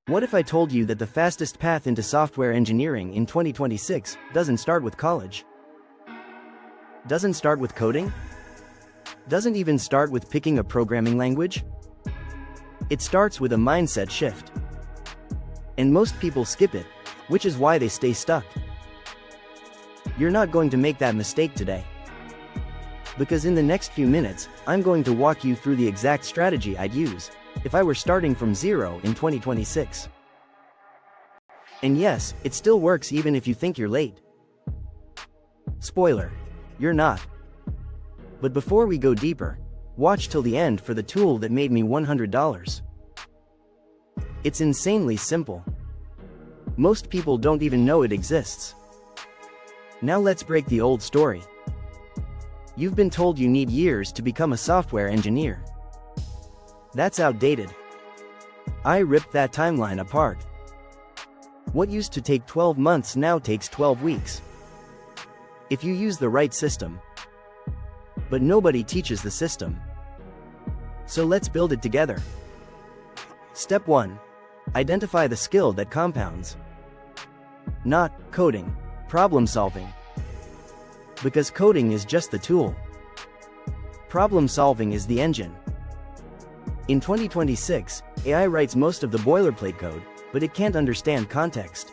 What if I told you that the fastest path into software engineering in 2026 doesn't start with college? Doesn't start with coding? Doesn't even start with picking a programming language? It starts with a mindset shift. And most people skip it, which is why they stay stuck. You're not going to make that mistake today. Because in the next few minutes, I'm going to walk you through the exact strategy I'd use if I were starting from zero in 2026. And yes, it still works even if you think you're late. Spoiler, you're not. But before we go deeper, watch till the end for the tool that made me $100. It's insanely simple. Most people don't even know it exists. Now let's break the old story. You've been told you need years to become a software engineer. That's outdated. I ripped that timeline apart. What used to take 12 months now takes 12 weeks. If you use the right system. But nobody teaches the system. So let's build it together. Step 1. Identify the skill that compounds. Not coding, problem solving. Because coding is just the tool. Problem solving is the engine. In 2026, AI writes most of the boilerplate code, but it can't understand context.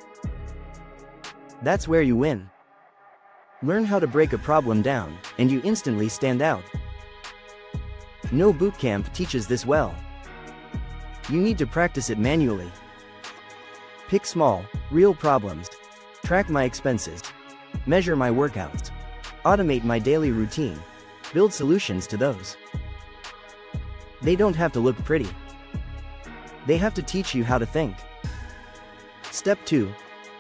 That's where you win. Learn how to break a problem down, and you instantly stand out. No bootcamp teaches this well. You need to practice it manually. Pick small, real problems. Track my expenses. Measure my workouts. Automate my daily routine. Build solutions to those. They don't have to look pretty. They have to teach you how to think. Step 2.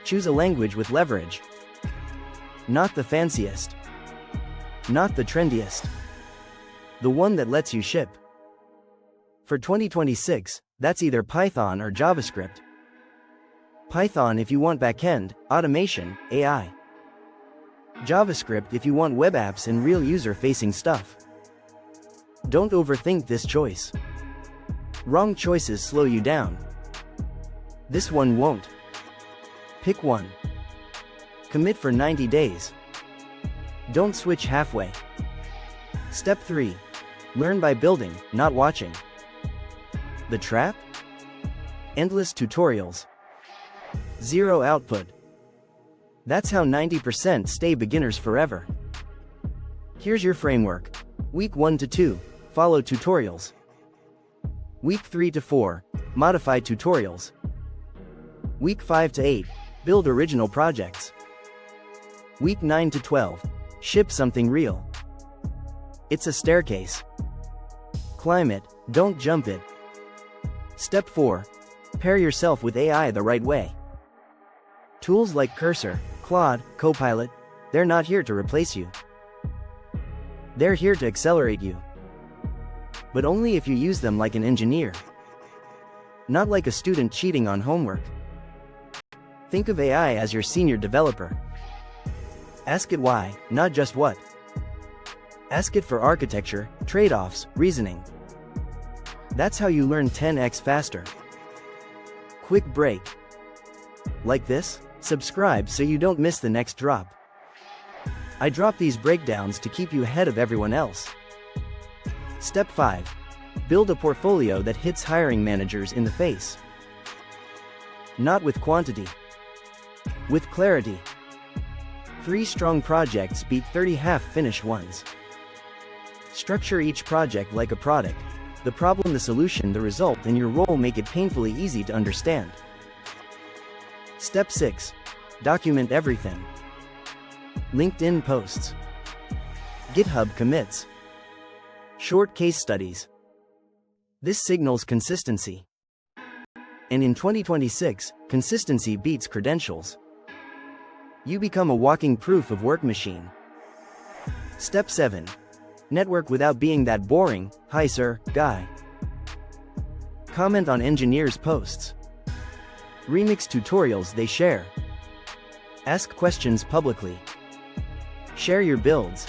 Choose a language with leverage. Not the fanciest. Not the trendiest. The one that lets you ship. For 2026, that's either Python or JavaScript. Python if you want backend, automation, AI. JavaScript if you want web apps and real user-facing stuff. Don't overthink this choice. Wrong choices slow you down. This one won't. Pick one. Commit for 90 days. Don't switch halfway. Step 3. Learn by building, not watching. The trap? Endless tutorials. Zero output. That's how 90% stay beginners forever. Here's your framework. Week 1 to 2, follow tutorials. Week 3 to 4, modify tutorials. Week 5 to 8, build original projects. Week 9 to 12, ship something real. It's a staircase. Climb it, don't jump it. Step 4. Pair yourself with AI the right way. Tools like Cursor, Claude, Copilot, they're not here to replace you. They're here to accelerate you. But only if you use them like an engineer. Not like a student cheating on homework. Think of AI as your senior developer. Ask it why, not just what. Ask it for architecture, trade-offs, reasoning. That's how you learn 10x faster. Quick break. Like this? Subscribe so you don't miss the next drop. I drop these breakdowns to keep you ahead of everyone else. Step 5. Build a portfolio that hits hiring managers in the face. Not with quantity. With clarity. 3 strong projects beat 30 half-finished ones. Structure each project like a product. The problem, the solution, the result, and your role make it painfully easy to understand. Step 6. Document everything. LinkedIn posts. GitHub commits. Short case studies. This signals consistency. And in 2026, consistency beats credentials. You become a walking proof of work machine. Step 7. Network without being that boring, "Hi sir," guy. Comment on engineers' posts. Remix tutorials they share. Ask questions publicly. Share your builds.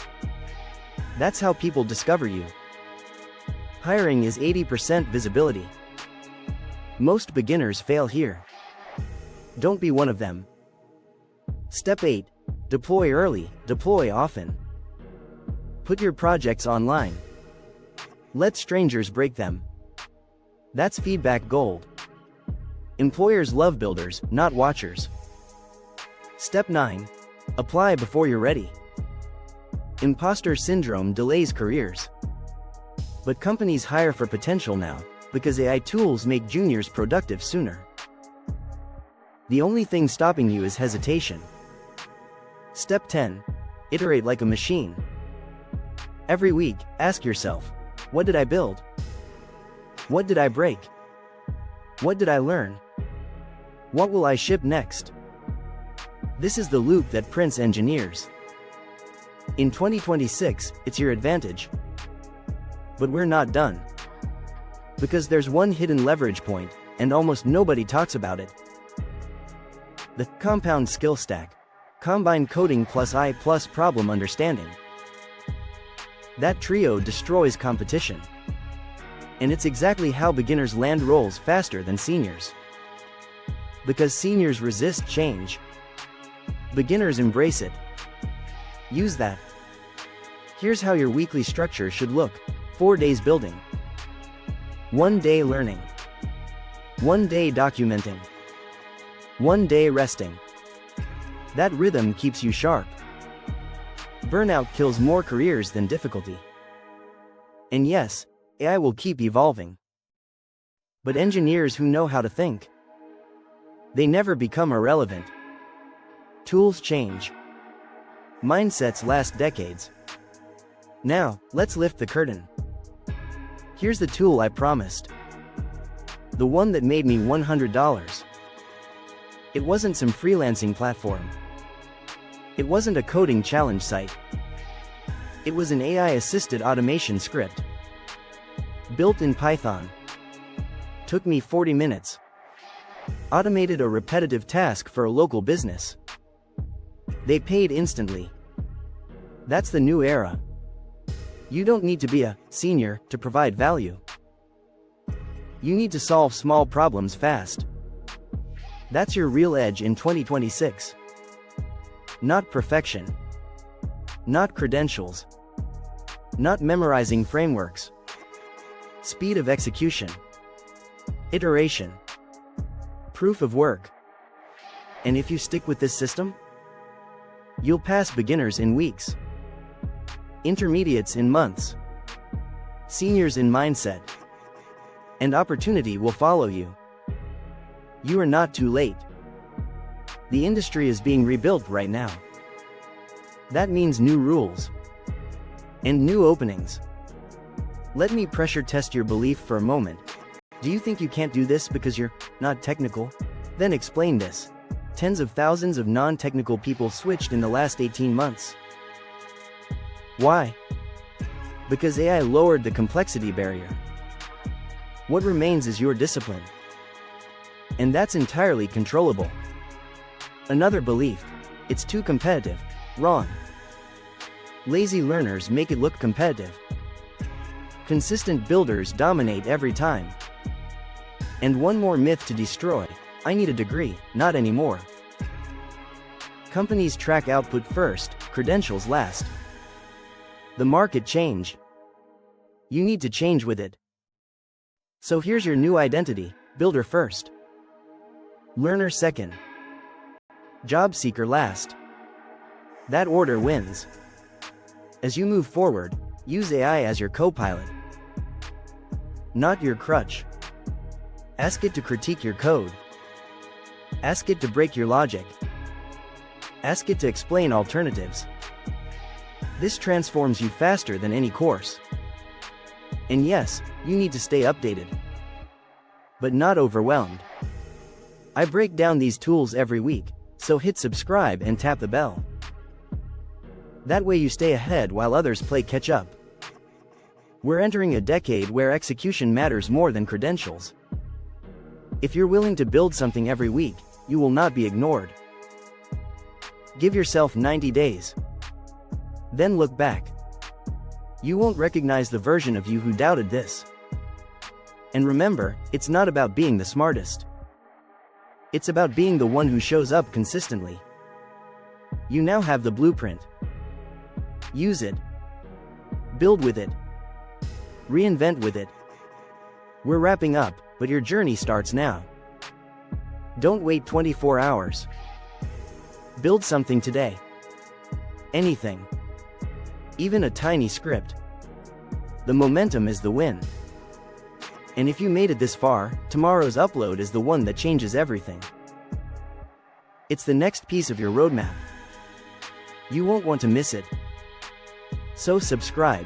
That's how people discover you. Hiring is 80% visibility. Most beginners fail here. Don't be one of them. Step 8. Deploy early, deploy often. Put your projects online. Let strangers break them. That's feedback gold. Employers love builders, not watchers. Step 9. Apply before you're ready. Imposter syndrome delays careers. But companies hire for potential now, because AI tools make juniors productive sooner. The only thing stopping you is hesitation. Step 10. Iterate like a machine. Every week, ask yourself, what did I build? What did I break? What did I learn? What will I ship next? This is the loop that prints engineers. In 2026, it's your advantage. But we're not done. Because there's one hidden leverage point, and almost nobody talks about it. The compound skill stack. Combine coding plus I plus problem understanding. That trio destroys competition. And it's exactly how beginners land roles faster than seniors. Because seniors resist change. Beginners embrace it. Use that. Here's how your weekly structure should look. 4 days building. 1 day learning. 1 day documenting. 1 day resting. That rhythm keeps you sharp. Burnout kills more careers than difficulty. And yes, AI will keep evolving. But engineers who know how to think, they never become irrelevant. Tools change. Mindsets last decades. Now, let's lift the curtain. Here's the tool I promised. The one that made me $100. It wasn't some freelancing platform. It wasn't a coding challenge site. It was an AI-assisted automation script. Built in Python. Took me 40 minutes. Automated a repetitive task for a local business. They paid instantly. That's the new era. You don't need to be a senior to provide value. You need to solve small problems fast. That's your real edge in 2026. Not perfection. Not credentials. Not memorizing frameworks. Speed of execution. Iteration. Proof of work. And if you stick with this system, you'll pass beginners in weeks. Intermediates in months. Seniors in mindset. And opportunity will follow you. You are not too late. The industry is being rebuilt right now. That means new rules. And new openings. Let me pressure test your belief for a moment. Do you think you can't do this because you're not technical? Then explain this. Tens of thousands of non-technical people switched in the last 18 months. Why? Because AI lowered the complexity barrier. What remains is your discipline. And that's entirely controllable. Another belief. It's too competitive. Wrong. Lazy learners make it look competitive. Consistent builders dominate every time. And one more myth to destroy. I need a degree, not anymore. Companies track output first, credentials last. The market changed. You need to change with it. So here's your new identity, builder first. Learner second. Job seeker last. That order wins. As you move forward, use AI as your co-pilot. Not your crutch. Ask it to critique your code. Ask it to break your logic. Ask it to explain alternatives. This transforms you faster than any course. And yes, you need to stay updated. But not overwhelmed. I break down these tools every week, so hit subscribe and tap the bell. That way you stay ahead while others play catch up. We're entering a decade where execution matters more than credentials. If you're willing to build something every week, you will not be ignored. Give yourself 90 days. Then look back. You won't recognize the version of you who doubted this. And remember, it's not about being the smartest. It's about being the one who shows up consistently. You now have the blueprint. Use it. Build with it. Reinvent with it. We're wrapping up, but your journey starts now. Don't wait 24 hours. Build something today. Anything. Even a tiny script. The momentum is the win. And if you made it this far, tomorrow's upload is the one that changes everything. It's the next piece of your roadmap. You won't want to miss it. So subscribe.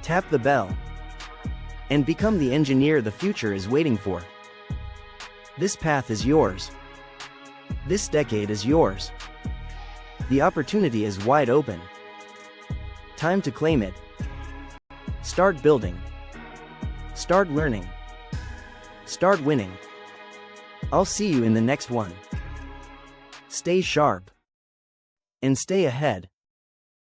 Tap the bell. And become the engineer the future is waiting for. This path is yours. This decade is yours. The opportunity is wide open. Time to claim it. Start building. Start learning. Start winning. I'll see you in the next one. Stay sharp. And stay ahead.